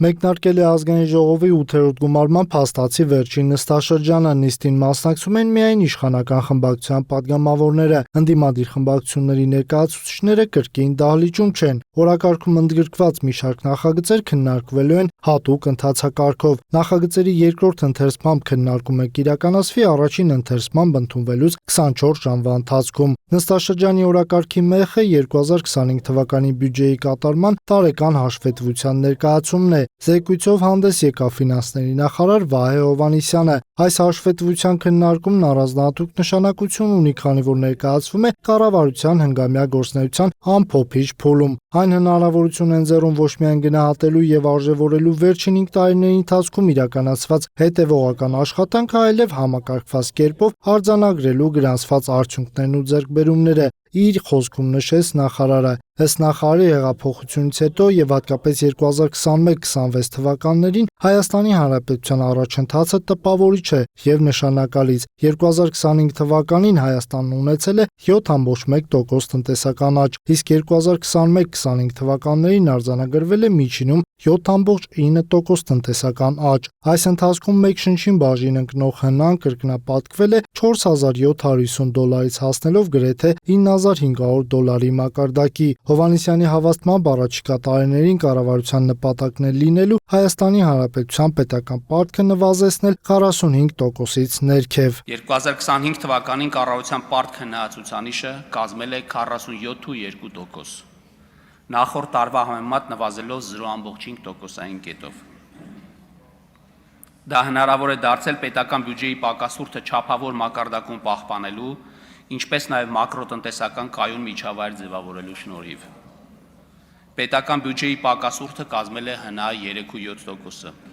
Մեկնարկել է ազգային ժողովի 8-րդ գումարման փաստացի վերջին նստաշրջանը, նիստին մասնակցում են միայն իշխանական խմբակցության պատգամավորները, ընդդիմադիր խմբակցությունների ներկայացուցիչները կրկին դահլիճում չեն, օրակարգում ընդգրկված մի շարք նախագծեր քննարկվելու են հատուկ ընթացակարգով, նախագծերի երկրորդ ընթերցմամբ քննարկումը կիրականացվի առաջին ընթերցմամբ ընդունվելուց 24 ժամվա ընթացքում։ Նստաշրջանի օրակարգի մեխը 2025 թվականի բյուջեի կատարման տարեկան հաշվետվության ներկայացումն է։ Զեկույցով հանդես եկավ ֆինանսների նախարար Վահե Հովհաննիսյանը։ Այս հաշվետվության քննարկումն առանձնահատուկ նշանակություն ունի, քանի որ ներկայացվում է կառավարության հնգամյա գործունեության ամփոփիչ փուլում։ Այն հնարավորություն են ձեռում ոչ միայն գնահատելու եւ արժեվորելու վերջին 5 տարիների ընթացքում իրականացված հետեւողական աշխատանքը, այլև համակարգված կերպով արձանագրելու գրանցված արդյունքներն ու ձեռքբերումները։ Իր խոսքում նշեց նախարարը, ըստ նախարարի հեղափոխությունից հետո եւ հատկապես 2021-26 թվականներին Հայաստանի Հանրապետության առաջընթացը տպավորիչ է եւ նշանակալից։ 2025 թվականին Հայաստանն ունեցել է 7.1% տնտեսական աճ, իսկ 2021-25 թվականներին արձանագրվել է միջինում 7.9% տնտեսական աճ։ Այս ընթացքում մեկ շնչին բաժին ընկնող հնան կրկնապատկվել է $4,750 հասնելով գրեթե $9,500 մակարդակի։ Հովհաննիսյանի հավաստմամբ առաջիկա տարիներին կառավարության նպատակն է լինելու Հայաստանի Հանրապետության պետական պարտքը նվազեցնել 45%-ից ներքև։ 2025 թվականին կառավարության պարտք հնայածուցանիշը կազմել է 47.2%, նախորդ տարվա համեմատ նվազելով 0.5%-ային կետով։ Դա հնարավոր է դարձել պետական բյուջեի պակասուրդը չափավոր մակարդակում պահպանելու, ինչպես նաև մակրոտնտեսական կայուն միջավայր ձևավորելու շնորհիվ։ Պետական բյուջեի պակասուրդը կազմել է հնա 3.7%,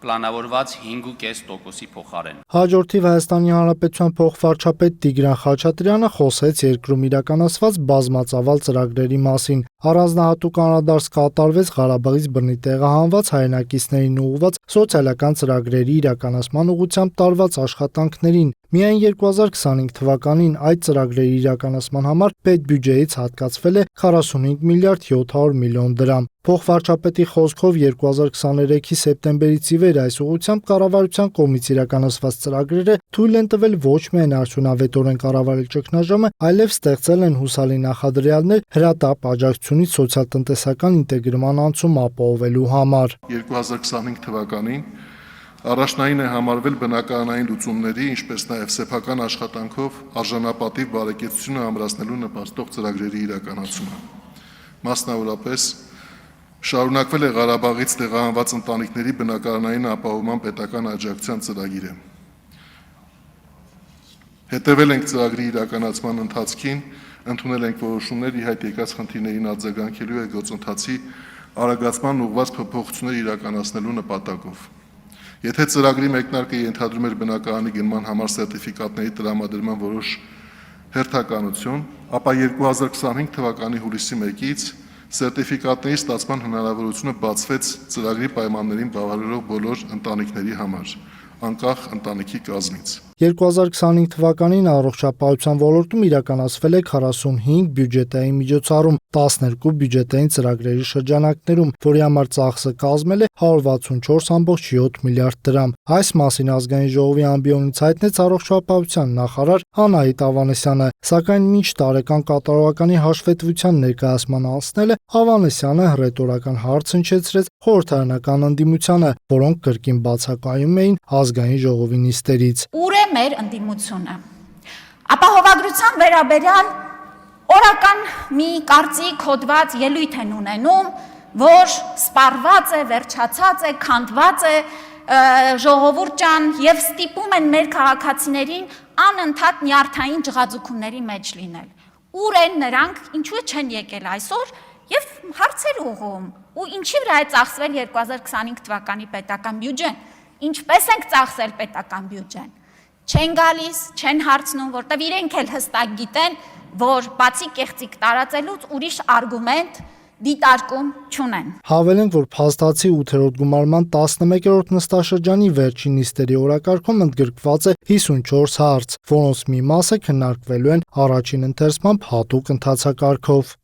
պլանավորված 5.5%-ի փոխարեն։ Հաջորդիվ Հայաստանի Հանրապետության փոխվարչապետ Տիգրան Խաչատրյանը խոսեց երկրում իրականացված բազմածավալ ծրագրերի մասին։ Առանձնահատուկ անդրադարձ կատարվեց Ղարաբաղից բռնի տեղահանված հայրենակիցներին ուղղված սոցիալական ծրագրերի իրականացման ուղղությամբ տարված աշխատանքներին։ Միայն 2025 թվականին այդ ծրագրերի իրականացման համար պետբյուջեից հատկացվել է 45 միլիարդ 700 միլիոն դրամ։ Փոխվարչապետի խոսքով 2023-ի սեպտեմբերից ի վեր այս ուղղությամբ կառավարության կողմից իրականացված ծրագրերը թույլ են տվել ոչ միայն արդյունավետորեն կառավարել ճգնաժամը, այլև ստեղծել են հուսալի նախադրյալներ հրատապ աջակցությունից սոցիալ-տնտեսական ինտեգրման անցում ապահովելու համար։ 2025 թվականին առաջնային է համարվել բնակարանային լուծումների, ինչպես նաև սեփական աշխատանքով արժանապատիվ բարեկեցությունը ամրացնելու նպաստող ծրագրերի իրականացումը։ Մասնավորապես շարունակվել է Ղարաբաղից տեղահանված ընտանիքների բնակարանային ապահովման պետական աջակցության ծրագիրը։ Հետևել ենք ծրագրի իրականացման ընթացքին, ընդունել ենք որոշումներ ի հայտ եկած խնդիրներին արձագանքելու եւ գործընթացի արագացման ուղղված փոփոխություններ իրականացնելու նպատակով։ Եթե ծրագրի մեկնարկը ենթադրում էր բնակարանի գնման համար սերտիֆիկատների տրամադրման որոշ հերթականություն, ապա 2025 թվականի հուլիսի 1-ից սերտիֆիկատների ստացման հնարավորությունը բացվեց ծրագրի պայմաններին բավարարող բոլոր ընտանիքների համար, անկախ ընտանիքի կազմից։ 2025 թվականին առողջապահության ոլորտում իրականացվել է 45 բյուջետային միջոցառում 12 բյուջետային ծրագրերի շրջանակներում, որի համար ծախսը կազմել է 164.7 միլիարդ դրամ։ Այս մասին ազգային ժողովի ամբիոնից հայտնեց առողջապահության նախարար Անահիտ Ավանեսյանը, սակայն մինչ տարեկան կատարողականի հաշվետվության ներկայացման անցնելը Ավանեսյանը հռետորական հարց հնչեցրեց խորհրդարանական ընդդիմությանը, որոնք կրկին բացակայում էին ազգային ժողովի նիստերից։ Ուր է մեր ընդդիմությունը։ Ապահովագրության վերաբերյալ օրական մի կարծիք հոդված ելույթ են ունենում, որ սպառված է, վերջացած է, քանդված է ժողովուրդ ջան եւ ստիպում են մեր քաղաքացիներին անընդհատ նյարդային ջղաձգումների մեջ լինել։ Ուր են նրանք, ինչու չեն եկել այսօր եւ հարցեր ուղղում։ Ու ինչի վրա է ծախսվել 2025 թվականի պետական բյուջեն։ Ինչպես ենք ծախսել պետական բյուջեն։ Չեն գալիս, չեն հարցնում, որտեվ իրենք էլ հստակ գիտեն, որ բացի կեղծիք տարածելուց ուրիշ արգումենտ դիտարկում չունեն։ Հավելենք, որ փաստացի 8-րդ գումարման 11-րդ նստաշրջանի վերջին նիստերի օրակարգում ընդգրկված է 54 հարց, որոնց մի մասը քննարկվելու են առաջին ընթերցմամբ հատուկ ընթացակարգով։